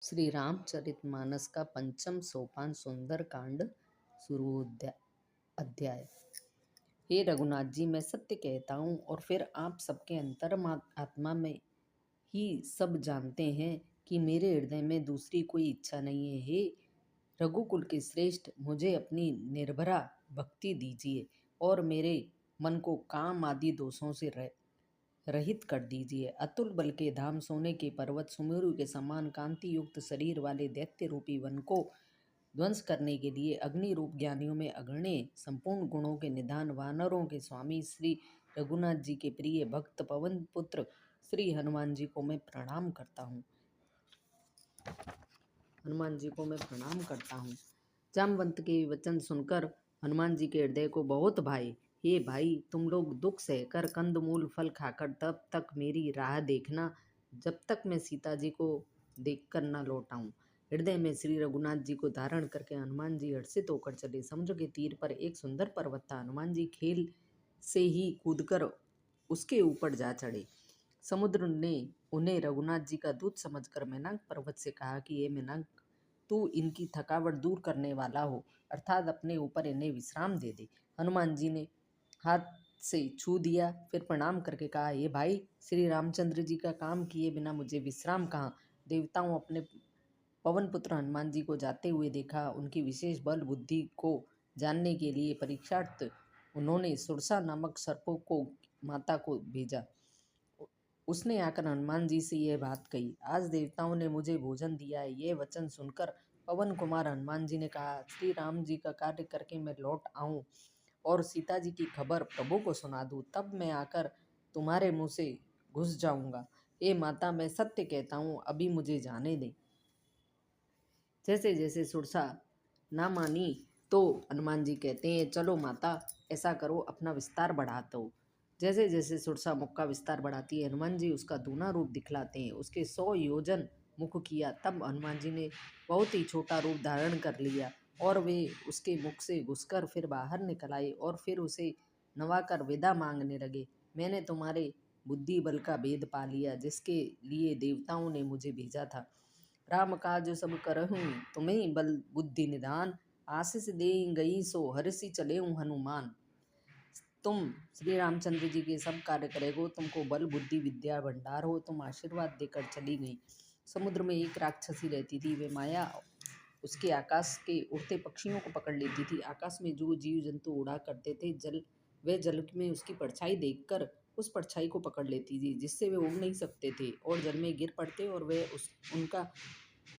श्री रामचरितमानस का पंचम सोपान सुंदर कांड शुरू अध्याय। हे रघुनाथ जी, मैं सत्य कहता हूँ और फिर आप सबके आत्मा में ही सब जानते हैं कि मेरे हृदय में दूसरी कोई इच्छा नहीं है। हे रघुकुल के श्रेष्ठ, मुझे अपनी निर्भरा भक्ति दीजिए और मेरे मन को काम आदि दोषों से रहित कर दीजिए। अतुल बल के धाम, सोने के पर्वत, सुमेरु के समान कांति युक्त शरीर वाले दैत्य रूपी वन को ध्वंस करने के लिए अग्नि रूप ज्ञानियों में अग्रणी, संपूर्ण गुणों के निधान, वानरों के स्वामी श्री रघुनाथ जी के प्रिय भक्त पवन पुत्र श्री हनुमान जी को मैं प्रणाम करता हूँ। जामवंत के वचन सुनकर हनुमान जी के हृदय को बहुत भाई। हे भाई, तुम लोग दुख सहकर कंदमूल फल खाकर तब तक मेरी राह देखना, जब तक मैं सीता जी को देखकर न लौट आऊं। हृदय में श्री रघुनाथ जी को धारण करके हनुमान जी हर्षित होकर चले। समुद्र के तीर पर एक सुंदर पर्वत था। हनुमान जी खेल से ही कूदकर उसके ऊपर जा चढ़े। समुद्र ने उन्हें रघुनाथ जी का दूत समझकर मेनाक पर्वत से कहा कि ये मेनाक, तू इनकी थकावट दूर करने वाला हो, अर्थात अपने ऊपर इन्हें विश्राम दे दे। हनुमान जी ने हाथ से छू दिया, फिर प्रणाम करके कहा, ये भाई, श्री रामचंद्र जी का काम किए बिना मुझे विश्राम कहाँ। देवताओं अपने पवन पुत्र हनुमान जी को जाते हुए देखा। उनकी विशेष बल बुद्धि को जानने के लिए परीक्षार्थ उन्होंने सुरसा नामक सर्पों को माता को भेजा। उसने आकर हनुमान जी से यह बात कही, आज देवताओं ने मुझे भोजन दिया है। यह वचन सुनकर पवन कुमार हनुमान जी ने कहा, श्री राम जी का कार्य करके मैं लौट आऊं और सीता जी की खबर प्रभु को सुना दूं, तब मैं आकर तुम्हारे मुंह से घुस जाऊंगा। ए माता, मैं सत्य कहता हूँ, अभी मुझे जाने दे। जैसे जैसे सुरसा ना मानी तो हनुमान जी कहते हैं, चलो माता, ऐसा करो, अपना विस्तार बढ़ा दो। जैसे जैसे सुरसा मुख का विस्तार बढ़ाती है, हनुमान जी उसका दूना रूप दिखलाते हैं। उसके 100 योजन मुख किया, तब हनुमान जी ने बहुत ही छोटा रूप धारण कर लिया और वे उसके मुख से घुसकर फिर बाहर निकल आए और फिर उसे नवाकर विदा मांगने लगे। मैंने तुम्हारे बुद्धि बल का भेद पा लिया, जिसके लिए देवताओं ने मुझे भेजा था। राम काज सब करहूँ, तुम्हें बल बुद्धि निधान, आशीष दे गई सो हर्षि चले हनुमान। तुम श्री रामचंद्र जी के सब कार्य करेगो, तुमको बल बुद्धि विद्या भंडार हो, तुम आशीर्वाद देकर चली गई। समुद्र में एक राक्षसी रहती थी। वे माया उसके आकाश के उड़ते पक्षियों को पकड़ लेती थी। आकाश में जो जीव जंतु उड़ा करते थे, जल में उसकी परछाई देखकर उस परछाई को पकड़ लेती थी, जिससे वे उड़ नहीं सकते थे और जल में गिर पड़ते और वे उनका